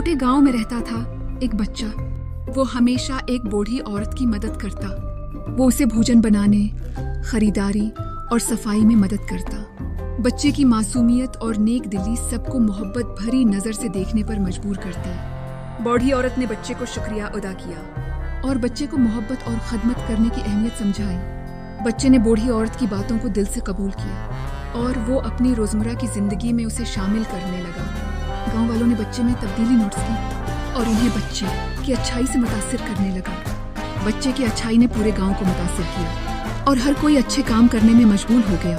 छोटे गांव में रहता था एक बच्चा। वो हमेशा एक बूढ़ी औरत की मदद करता। वो उसे भोजन बनाने, खरीदारी और सफाई में मदद करता। बच्चे की मासूमियत और नेक दिली सबको मोहब्बत भरी नजर से देखने पर मजबूर करती। बूढ़ी औरत ने बच्चे को शुक्रिया अदा किया और बच्चे को मोहब्बत और खदमत करने की अहमियत समझाई। बच्चे ने बूढ़ी औरत की बातों को दिल से कबूल किया और वो अपनी रोजमर्रा की जिंदगी में उसे शामिल करने लगा। गांव वालों ने बच्चे में तब्दीली नोटिस की और उन्हें बच्चे की अच्छाई से मुतासिर करने लगा। बच्चे की अच्छाई ने पूरे गांव को मुतासिर किया और हर कोई अच्छे काम करने में मशगूल हो गया।